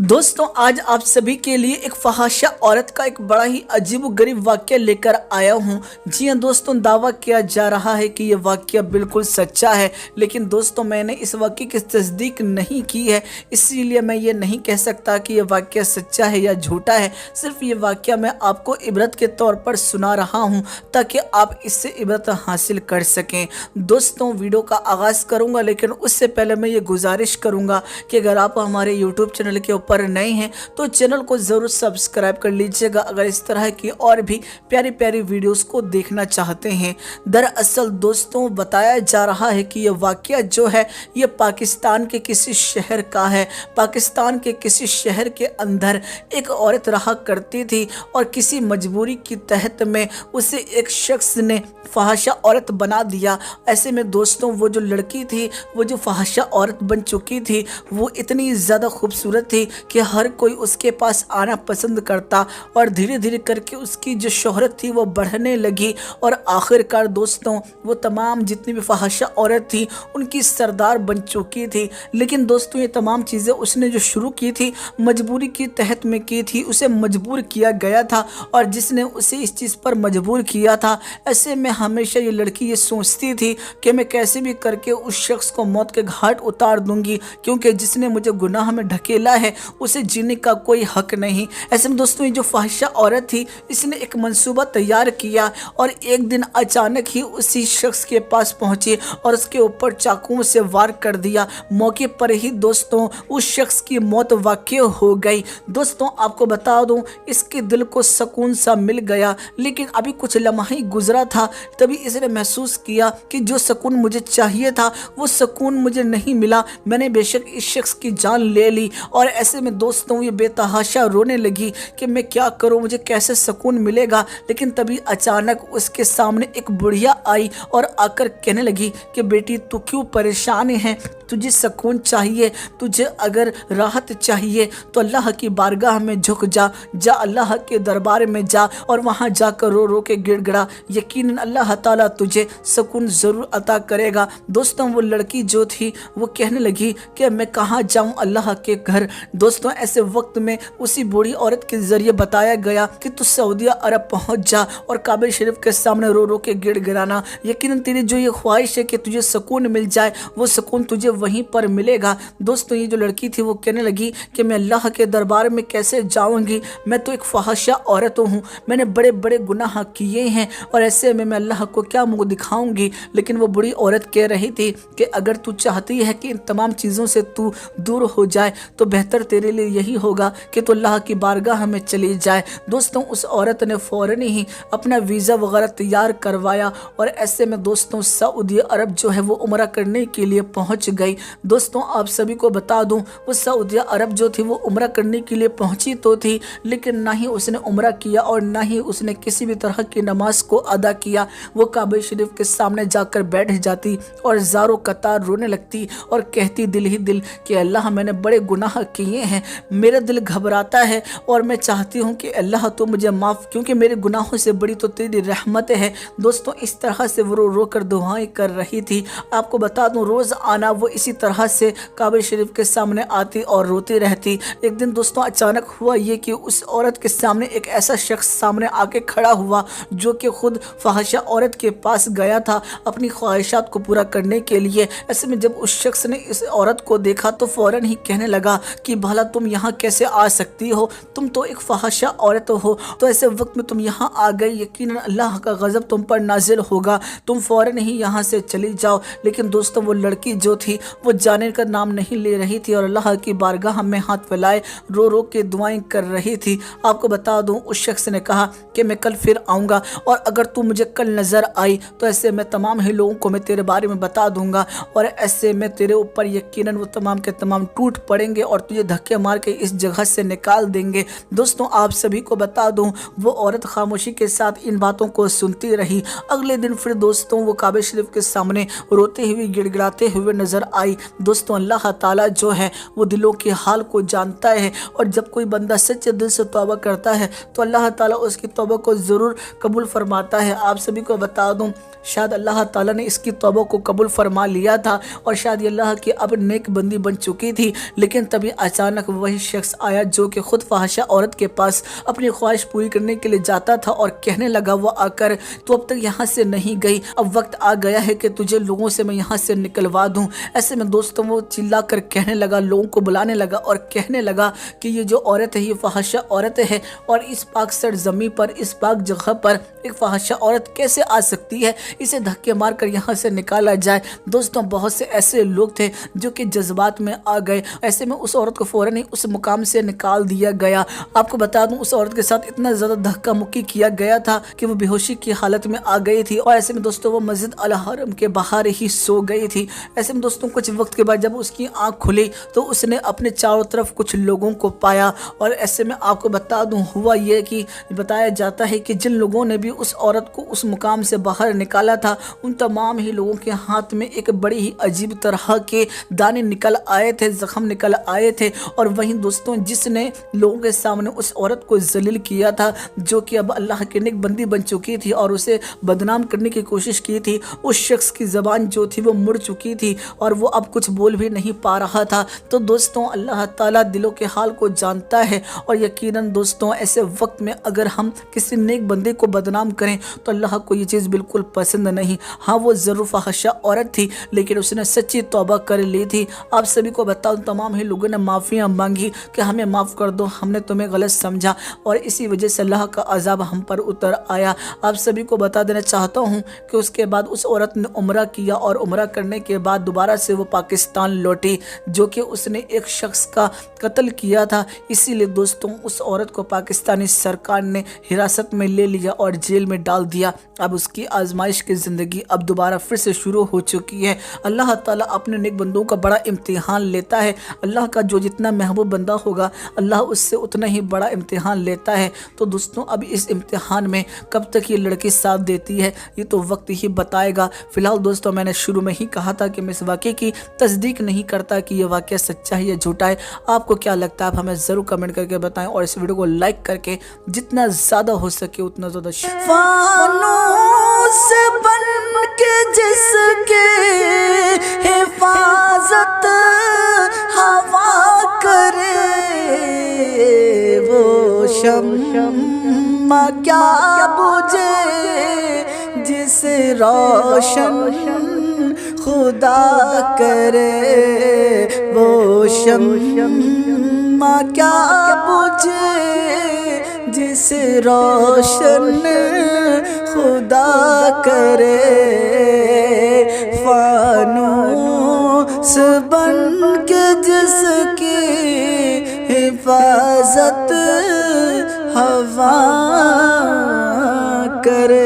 दोस्तों आज आप सभी के लिए एक फहाशा औरत का एक बड़ा ही अजीब गरीब वाक्य लेकर आया हूं। जी हां दोस्तों, दावा किया जा रहा है कि यह वाक्य बिल्कुल सच्चा है, लेकिन दोस्तों मैंने इस वाक्य की तस्दीक नहीं की है, इसीलिए मैं ये नहीं कह सकता कि यह वाक्य सच्चा है या झूठा है। सिर्फ ये वाक्य मैं आपको इबरत के तौर पर सुना रहा हूँ ताकि आप इससे इबरत हासिल कर सकें। दोस्तों वीडियो का आगाज़ करूँगा, लेकिन उससे पहले मैं ये गुजारिश करूँगा कि अगर आप हमारे यूट्यूब चैनल के पर नए हैं तो चैनल को जरूर सब्सक्राइब कर लीजिएगा अगर इस तरह की और भी प्यारी प्यारी वीडियोस को देखना चाहते हैं। दरअसल दोस्तों बताया जा रहा है कि यह वाकया जो है ये पाकिस्तान के किसी शहर का है। पाकिस्तान के किसी शहर के अंदर एक औरत रहा करती थी और किसी मजबूरी की तहत में उसे एक शख्स ने फहाशा औरत बना दिया। ऐसे में दोस्तों वो जो लड़की थी, वो जो फहाशा औरत बन चुकी थी, वो इतनी ज़्यादा खूबसूरत थी कि हर कोई उसके पास आना पसंद करता और धीरे धीरे करके उसकी जो शोहरत थी वो बढ़ने लगी और आखिरकार दोस्तों वो तमाम जितनी भी फहाशा औरत थी उनकी सरदार बन चुकी थी। लेकिन दोस्तों ये तमाम चीज़ें उसने जो शुरू की थी मजबूरी के तहत में की थी, उसे मजबूर किया गया था और जिसने उसे इस चीज़ पर मजबूर किया था, ऐसे में हमेशा ये लड़की ये सोचती थी कि मैं कैसे भी करके उस शख्स को मौत के घाट उतार दूंगी, क्योंकि जिसने मुझे गुनाह में ढकेला है उसे जीने का कोई हक नहीं। ऐसे में दोस्तों ये जो फहाशा औरत थी इसने एक मंसूबा तैयार किया और एक दिन अचानक ही उसी शख्स के पास पहुंची और उसके ऊपर चाकुओं से वार कर दिया। मौके पर ही दोस्तों उस शख्स की मौत वाक़ई हो गई। दोस्तों आपको बता दूं इसके दिल को सुकून सा मिल गया, लेकिन अभी कुछ लम्हा ही गुजरा था तभी इसने महसूस किया कि जो सुकून मुझे चाहिए था वो सुकून मुझे नहीं मिला। मैंने बेशक इस शख्स की जान ले ली और ऐसे में दोस्तों ये बेतहाशा रोने लगी कि मैं क्या करूं, मुझे कैसे सुकून मिलेगा। लेकिन तभी अचानक उसके सामने एक बुढ़िया आई और आकर कहने लगी कि बेटी तू क्यों परेशान है, तुझे सुकून चाहिए, तुझे अगर राहत चाहिए तो अल्लाह की बारगाह में झुक जा, अल्लाह के दरबार में जा और वहाँ जाकर रो रो के गिड़गिड़ा, यकीनन अल्लाह ताला तुझे सुकून ज़रूर अता करेगा। दोस्तों वो लड़की जो थी वो कहने लगी कि मैं कहाँ जाऊँ अल्लाह के घर। दोस्तों ऐसे वक्त में उसी बूढ़ी औरत के ज़रिए बताया गया कि तू सऊदी अरब पहुँच जा और काबे शरीफ के सामने रो रो के गिड़गिड़ाना, यकीनन तेरी जो ये ख्वाहिश है कि तुझे सुकून मिल जाए वो सुकून तुझे वहीं पर मिलेगा। दोस्तों ये जो लड़की थी वो कहने लगी कि मैं अल्लाह के दरबार में कैसे जाऊंगी, मैं तो एक फहाशा औरत हूँ, मैंने बड़े बड़े गुनाह किए हैं और ऐसे में मैं अल्लाह को क्या मुँह दिखाऊंगी। लेकिन वो बूढ़ी औरत कह रही थी कि अगर तू चाहती है कि इन तमाम चीज़ों से तू दूर हो जाए तो बेहतर तेरे लिए यही होगा कि तू अल्लाह की बारगाह में चली जाए। दोस्तों उस औरत ने फ़ौरन ही अपना वीज़ा वगैरह तैयार करवाया और ऐसे में दोस्तों सऊदी अरब जो है वो उम्रा करने के लिए पहुंच गई। दोस्तों आप सभी को बता दूं वो सऊदी अरब जो थी वो उम्रा करने के लिए पहुंची तो थी, लेकिन ना ही उसने उम्रा किया और ना ही उसने किसी भी तरह की नमाज को अदा किया। वो काबे शरीफ के सामने जाकर बैठ जाती और ज़ारों कतार रोने लगती और कहती दिल ही दिल कि अल्लाह मैंने बड़े गुनाह किए हैं, मेरा दिल घबराता है और मैं चाहती हूँ कि अल्लाह तो मुझे माफ़, क्योंकि मेरे गुनाहों से बड़ी तो तेरी रहमत है। दोस्तों इस तरह से वो रो रो कर दुआएं कर रही थी। आपको बता दूं रोज़ आना वो इसी तरह से काबे शरीफ के सामने आती और रोती रहती। एक दिन दोस्तों अचानक हुआ ये कि उस औरत के सामने एक ऐसा शख्स सामने आके खड़ा हुआ जो कि खुद फहाशा औरत के पास गया था अपनी ख्वाहिशात को पूरा करने के लिए। ऐसे में जब उस शख्स ने इस औरत को देखा तो फ़ौरन ही कहने लगा कि भला तुम यहाँ कैसे आ सकती हो, तुम तो एक फहाशा औरत हो, तो ऐसे वक्त में तुम यहाँ आ गई, यकीनन अल्लाह का गज़ब तुम पर नाजिल होगा, तुम फ़ौरन ही यहाँ से चली जाओ। लेकिन दोस्तों वो लड़की जो थी वो जाने का नाम नहीं ले रही थी और अल्लाह की बारगाह में हाथ फैलाए रो रो के दुआएं कर रही थी। आपको बता दूं उस शख्स ने कहा कि मैं कल फिर आऊँगा और अगर तू मुझे कल नज़र आई तो ऐसे मैं तमाम ही लोगों को मैं तेरे बारे में बता दूंगा और ऐसे में तेरे ऊपर यकीनन वो तमाम के तमाम टूट पड़ेंगे और तुझे धक्के मार के इस जगह से निकाल देंगे। दोस्तों आप सभी को बता दूं वो औरत खामोशी के साथ इन बातों को सुनती रही। अगले दिन फिर दोस्तों वो काबे शरीफ के सामने रोते हुए गिड़गिड़ाते हुए नज़र आई। दोस्तों अल्लाह ताला जो है वो दिलों के हाल को जानता है और जब कोई बंदा सच्चे दिल से तौबा करता है तो अल्लाह ताला उसकी तौबा को ज़रूर कबूल फरमाता है। आप सभी को बता दूं शायद अल्लाह ताला ने इसकी तौबा को कबूल फरमा लिया था और शायद अल्लाह की अब नेक बंदी बन चुकी थी, लेकिन तभी अचानक अचानक वही शख्स आया जो कि खुद फहाशा औरत के पास अपनी ख्वाहिश पूरी करने के लिए जाता था और कहने लगा वो आकर तो अब तक यहाँ से नहीं गई, अब वक्त आ गया है कि तुझे लोगों से मैं यहाँ से निकलवा दूँ। ऐसे में दोस्तों वो चिल्ला कर कहने लगा, लोगों को बुलाने लगा और कहने लगा कि ये जो औरत है ये फहाशा औरत है और इस पाक सरजमी पर, इस पाक जगह पर एक फहाशा औरत कैसे आ सकती है, इसे धक्के मार कर यहाँ से निकाला जाए। दोस्तों बहुत से ऐसे लोग थे जो कि जज्बात में आ गए। ऐसे में उस औरत को फौरन ही उस मुकाम से निकाल दिया गया। आपको बता दूं उस औरत के साथ इतना ज़्यादा धक्का मुक्की किया गया था कि वो बेहोशी की हालत में आ गई थी और ऐसे में दोस्तों वो मस्जिद अल हरम के बाहर ही सो गई थी। ऐसे में दोस्तों कुछ वक्त के बाद जब उसकी आँख खुली तो उसने अपने चारों तरफ कुछ लोगों को पाया और ऐसे में आपको बता दूं हुआ ये कि बताया जाता है कि जिन लोगों ने भी उस औरत को उस मुकाम से बाहर निकाला था उन तमाम ही लोगों के हाथ में एक बड़ी ही अजीब तरह के दाने निकल आए थे, जख्म निकल आए थे। और वहीं दोस्तों जिसने लोगों के सामने उस औरत को जलील किया था, जो कि अब अल्लाह की नेक बंदी बन चुकी थी और उसे बदनाम करने की कोशिश की थी, उस शख्स की ज़बान जो थी वो मुड़ चुकी थी और वो अब कुछ बोल भी नहीं पा रहा था। तो दोस्तों अल्लाह ताला दिलों के हाल को जानता है और यकीनन दोस्तों ऐसे वक्त में अगर हम किसी नेक बंदे को बदनाम करें तो अल्लाह को ये चीज़ बिल्कुल पसंद नहीं। हाँ वो ज़रूर फहाशा औरत थी लेकिन उसने सच्ची तौबा कर ली थी। आप सभी को बताऊं तमाम ही लोगों ने माफ़ियाँ मांगी कि हमें माफ़ कर दो, हमने तुम्हें गलत समझा और इसी वजह से अल्लाह का अज़ाब हम पर उतर आया। आप सभी को बता देना चाहता हूं कि उसके बाद उस औरत ने उम्रा किया और उम्रा करने के बाद दोबारा से वो पाकिस्तान लौटी, जो कि उसने एक शख्स का कत्ल किया था। इसीलिए दोस्तों उस औरत को पाकिस्तानी सरकार ने हिरासत में ले लिया और जेल में डाल दिया। अब उसकी आजमाइश की ज़िंदगी अब दोबारा फिर से शुरू हो चुकी है। अल्लाह ताला अपने नेक बंदों का बड़ा इम्तिहान लेता है। अल्लाह का जो जितना महबूब बंदा होगा अल्लाह उससे उतना ही बड़ा इम्तिहान लेता है। तो दोस्तों अब इस इम्तिहान में कब तक ये लड़की साथ देती है ये तो वक्त ही बताएगा। फिलहाल दोस्तों मैंने शुरू में ही कहा था कि मैं इस वाक़े की तस्दीक नहीं करता कि ये वाक़या सच्चा है या झूठा है। आपको क्या लगता है आप हमें ज़रूर कमेंट करके बताएं और इस वीडियो को लाइक करके जितना ज़्यादा हो सके उतना ज़्यादा फानूस बन के जिसके हिफाजत हवा करे वो शम्मा क्या बुझे जिसे रोशन खुदा करे वो शम्मा क्या बुझे जिसे रोशन खुदा करे फानूस बन के जिसकी हिफाजत हवा करे।